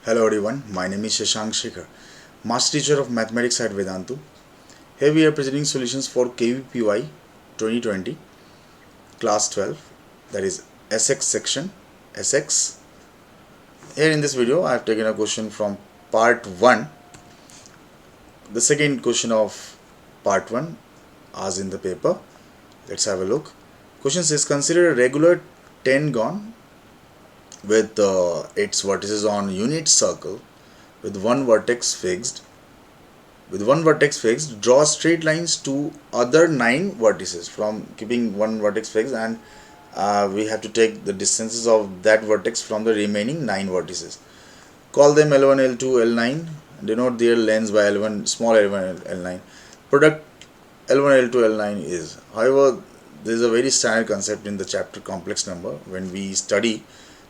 Hello everyone, my name is Shashank Shekhar, Master Teacher of Mathematics at Vedantu. Here we are presenting solutions for KVPY 2020, Class 12, that is SX section, SX. Here in this video, I have taken a question from part 1, the second question of part 1, as in the paper. Let's have a look. Question says, consider a regular pentagon with its vertices on unit circle with one vertex fixed. Draw straight lines to other 9 vertices from keeping one vertex fixed, and we have to take the distances of that vertex from the remaining 9 vertices. Call them L1, L2, L9. Denote their lengths by L1, small L1, L9. Product L1, L2, L9 is. However, there is a very standard concept in the chapter complex number when we study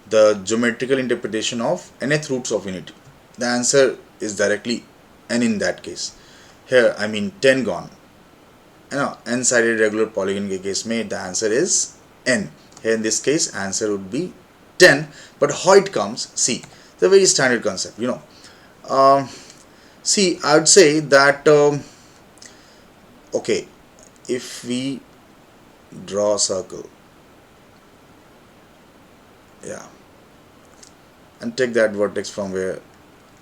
the geometrical interpretation of nth roots of unity. The answer is directly n in that case. Here I mean 10 gone. N-sided regular polygon के case में the answer is n. Here in this case answer would be 10. But how it comes? See, it's a very standard concept. See, I would say that okay, if we draw a circle, yeah, and take that vertex from where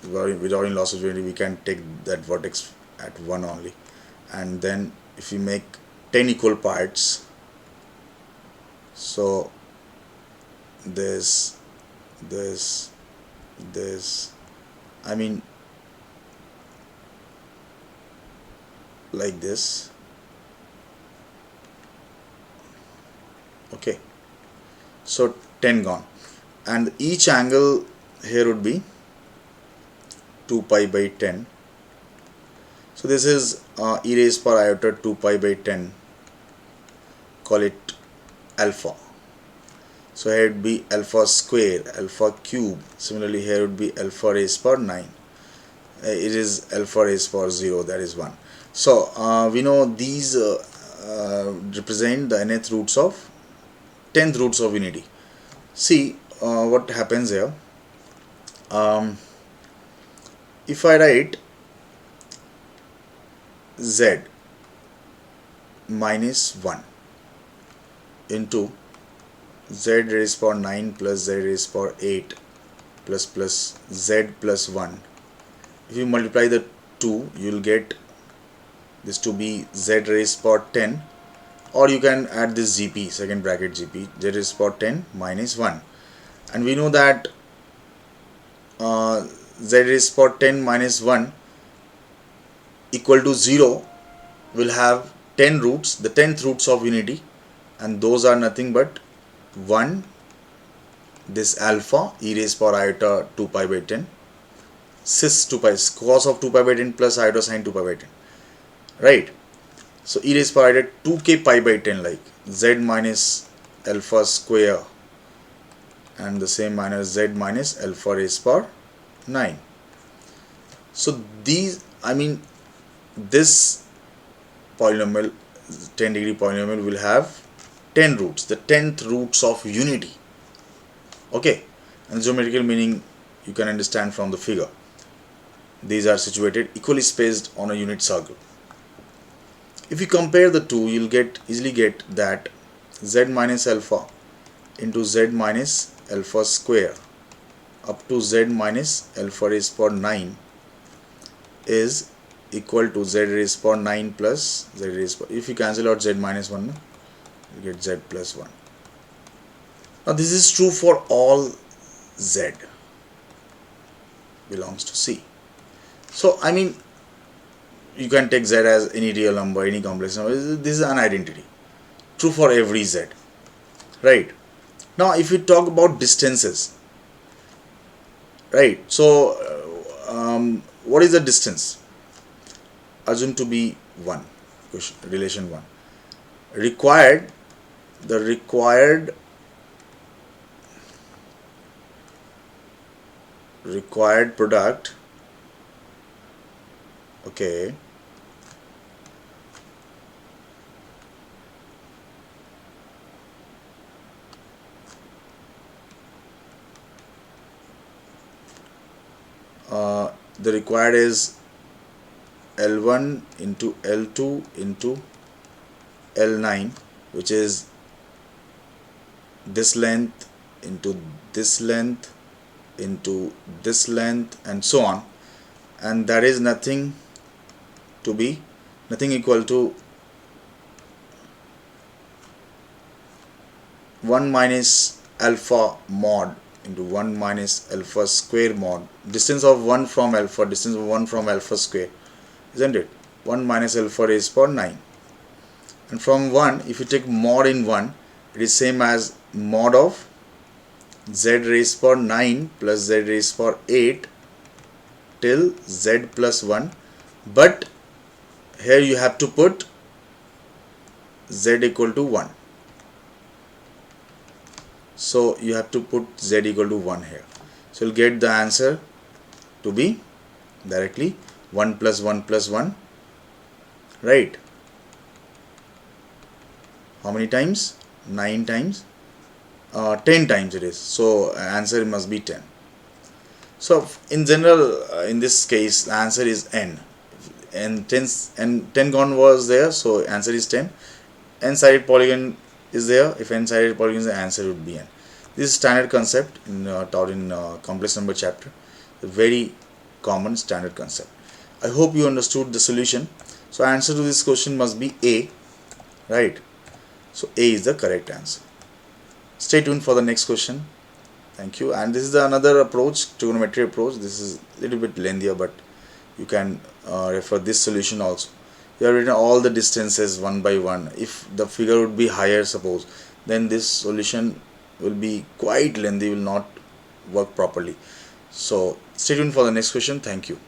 without any loss of unity we can take that vertex at 1 only, and then if we make 10 equal parts, so this I mean like this, okay, so 10 gone, and each angle here would be 2 pi by 10. So this is e raised power iota 2 pi by 10, call it alpha. So here it would be alpha square, alpha cube. Similarly here would be alpha raised power 9. It is alpha raised power 0, that is 1. So we know these represent the nth roots of 10th roots of unity. See what happens here. If I write z minus 1 into z raised power 9 plus z raised power 8 plus z plus 1, if you multiply the two, you will get this to be z raised power 10, or you can add this gp, second bracket gp, z raised power 10 minus 1, and we know that z raised power 10 minus 1 equal to 0 will have 10 roots, the 10th roots of unity, and those are nothing but 1, this alpha e raised power iota 2 pi by 10, cis 2 pi, cos of 2 pi by 10 plus iota sine 2 pi by 10, right? So e raised power iota 2k pi by 10, like z minus alpha square, and the same minus z minus alpha raised power 9. So these, I mean this polynomial, 10 degree polynomial, will have 10 roots, the 10th roots of unity, okay, and the geometrical meaning you can understand from the figure. These are situated equally spaced on a unit circle. If you compare the two, you'll easily get that z minus alpha into z minus alpha square up to z minus alpha raised power 9 is equal to z raised power 9 plus z raised power, if you cancel out z minus 1, you get z plus 1. Now this is true for all z belongs to C. So I mean you can take z as any real number, any complex number. This is an identity, true for every z, right? Now if you talk about distances, right, so what is the distance? Assume to be 1, relation 1. Required, the required product, okay, the required is L1 into L2 into L9, which is this length into this length into this length and so on, and that is nothing equal to 1 minus alpha mod into 1 minus alpha square mod, distance of 1 from alpha square, isn't it? 1 minus alpha raised power 9, and from 1, if you take mod in 1, it is same as mod of z raised power 9 plus z raised power 8 till z plus 1, but here you have to put z equal to 1. So you have to put z equal to 1 here. So you'll get the answer to be directly 1 plus 1 plus 1, right? How many times? 9 times? 10 times it is. So answer must be 10. So in general, in this case, the answer is n. And 10 gone was there, so answer is 10. N-sided polygon is there. If n-sided polygon is the answer would be n. This is standard concept taught in complex number chapter. A very common standard concept. I hope you understood the solution. So answer to this question must be A, right? So A is the correct answer. Stay tuned for the next question. Thank you. And this is another approach, trigonometry approach. This is a little bit lengthier, but you can refer this solution also. You have written all the distances one by one. If the figure would be higher, suppose, then this solution will be quite lengthy, will not work properly. So stay tuned for the next question. Thank you.